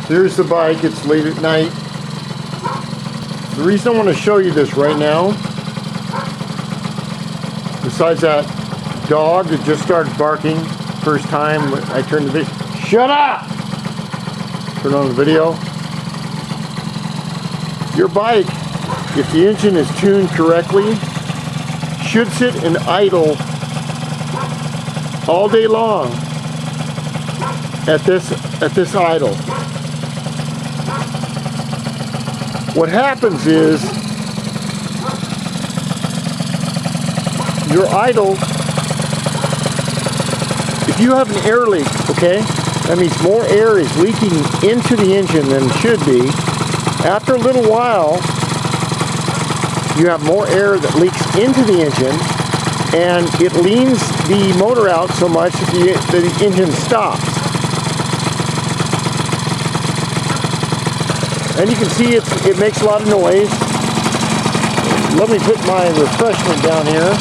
Here's the bike. It's late at night. The reason I want to show you this right now, besides that dog that just started barking first time I turned the video. Shut up! Turn on the video. Your bike, if the engine is tuned correctly, should sit and idle all day long at this idle. What happens is your idle, if you have an air leak, okay, that means more air is leaking into the engine than it should be. After a little while, you have more air that leaks into the engine, and it leans the motor out so much that the engine stops. And you can see it makes a lot of noise. Let me put my refreshment down here.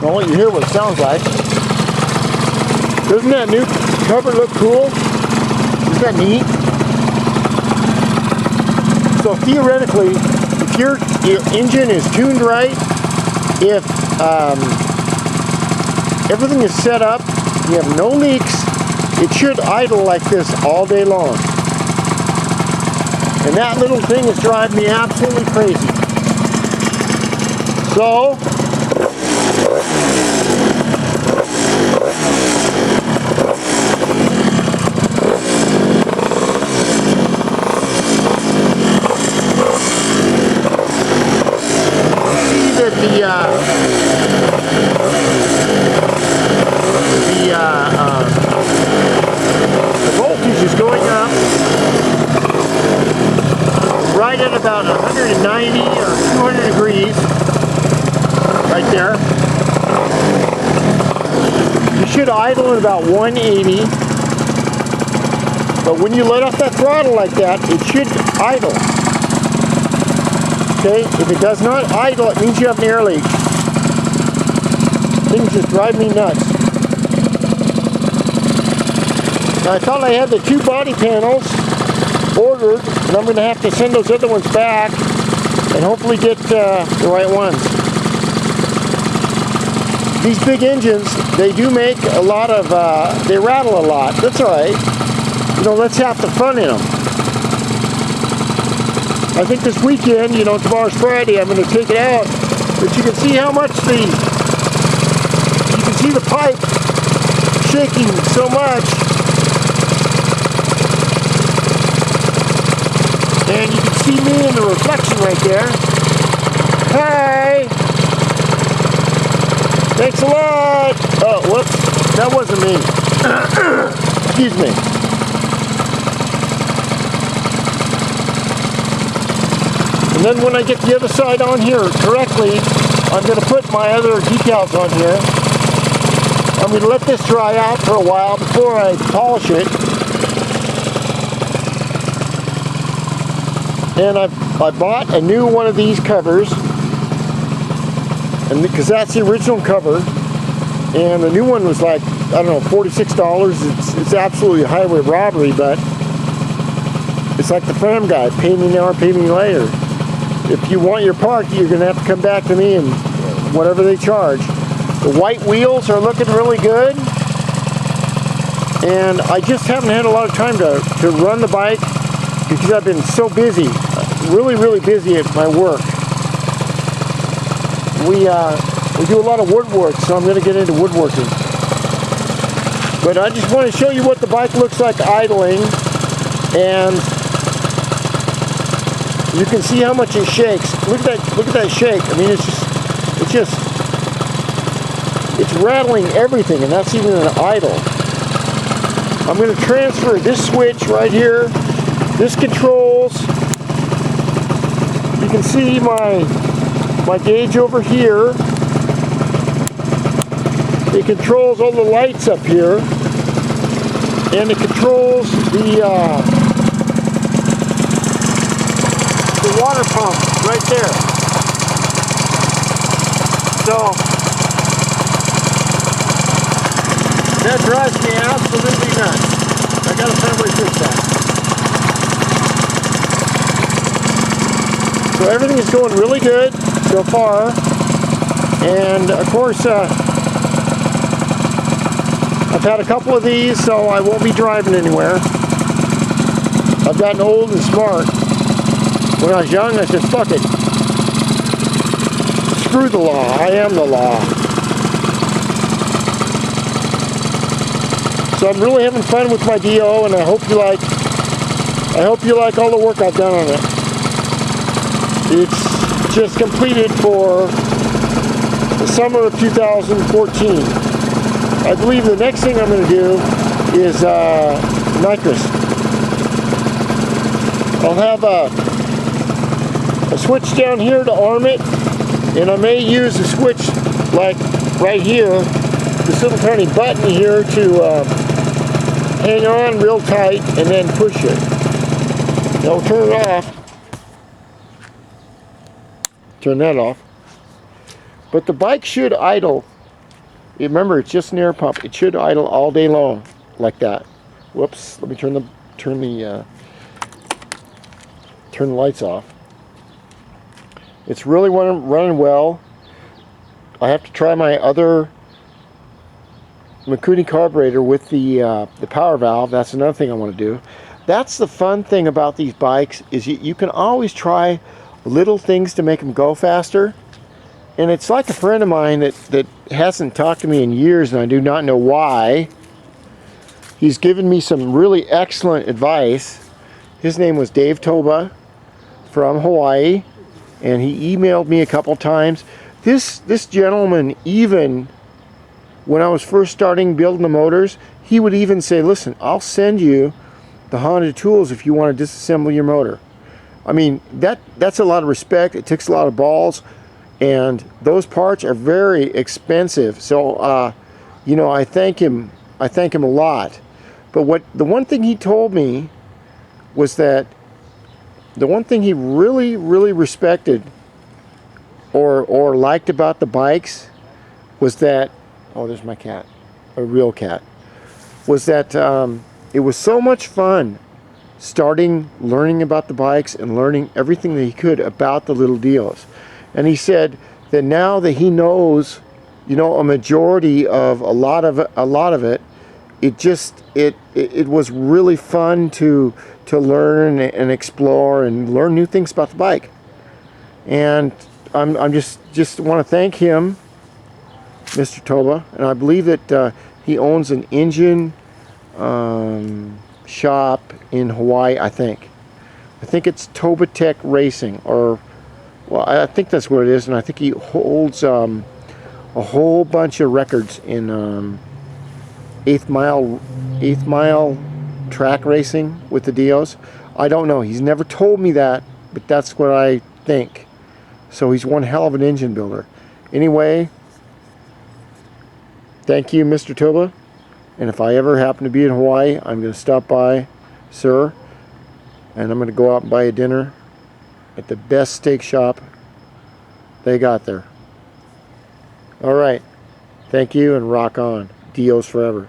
I'll let you hear what it sounds like. Doesn't that new cover look cool? Isn't that neat? So theoretically, if your engine is tuned right, if everything is set up, you have no leaks, it should idle like this all day long. And that little thing is driving me absolutely crazy. So, the voltage is going up right at about 190 or 200 degrees, right there. You should idle at about 180, but when you let off that throttle like that, it should idle. Okay, if it does not idle, it means you have an air leak. Things just drive me nuts. Now, I thought I had the 2 body panels ordered, and I'm going to have to send those other ones back and hopefully get the right ones. These big engines, they do make a lot of, they rattle a lot. That's all right. You know, that's half the fun in them. I think this weekend, you know, tomorrow's Friday, I'm going to take it out, but you can see how much you can see the pipe shaking so much, and you can see me in the reflection right there. Hey! Thanks a lot! Oh, whoops, that wasn't me. Excuse me. And then when I get the other side on here correctly, I'm going to put my other decals on here. I'm going to let this dry out for a while before I polish it. And I bought a new one of these covers, and because that's the original cover, and the new one was like, I don't know, $46. It's absolutely highway robbery, but it's like the Fram guy, pay me now or pay me later. If you want your part, you're going to have to come back to me and whatever they charge. The white wheels are looking really good. And I just haven't had a lot of time to run the bike because I've been so busy. Really, really busy at my work. We do a lot of woodwork, so I'm going to get into woodworking. But I just want to show you what the bike looks like idling. And you can see how much it shakes. Look at that shake. I mean, it's rattling everything, and that's even an idle. I'm going to transfer this switch right here. This controls. You can see my gauge over here. It controls all the lights up here, and it controls the water pump right there. So That drives me absolutely nuts. I gotta find a way to fix that. So everything is going really good so far. And of course, I've had a couple of these, so I won't be driving anywhere. I've gotten old and smart. When I was young, I said, fuck it. Screw the law. I am the law. So I'm really having fun with my DO, and I hope you like all the work I've done on it. It's just completed for the summer of 2014. I believe the next thing I'm going to do is nitrous. I'll have a switch down here to arm it, and I may use a switch like right here, this little tiny button here to hang on real tight and then push it. I'll turn it off. Turn that off. But the bike should idle. Remember, it's just an air pump. It should idle all day long like that. Whoops. Let me turn the lights off. It's really running well. I have to try my other Mikuni carburetor with the power valve. That's another thing I want to do. That's the fun thing about these bikes, is you can always try little things to make them go faster. And it's like a friend of mine that hasn't talked to me in years, and I do not know why. He's given me some really excellent advice. His name was Dave Toba from Hawaii, and he emailed me a couple times. This gentleman, even when I was first starting building the motors, he would even say, listen, I'll send you the Honda tools if you want to disassemble your motor. I mean, that's a lot of respect. It takes a lot of balls, and those parts are very expensive. So, you know, I thank him a lot. But the one thing he told me was that the one thing he really, really respected or liked about the bikes was that, oh, there's my cat, a real cat, was that it was so much fun learning about the bikes and learning everything that he could about the little deals. And he said that now that he knows, you know, a majority of a lot of it, it was really fun to learn and explore and learn new things about the bike. And I'm just want to thank him, Mr. Toba, and I believe that he owns an engine shop in Hawaii. I think it's Toba Tech Racing, or well, I think that's what it is, and I think he holds a whole bunch of records in eighth mile track racing with the Dios. I don't know. He's never told me that, but that's what I think. So he's one hell of an engine builder. Anyway, thank you, Mr. Toba. And if I ever happen to be in Hawaii, I'm going to stop by, sir, and I'm going to go out and buy a dinner at the best steak shop they got there. All right. Thank you, and rock on. Dios forever.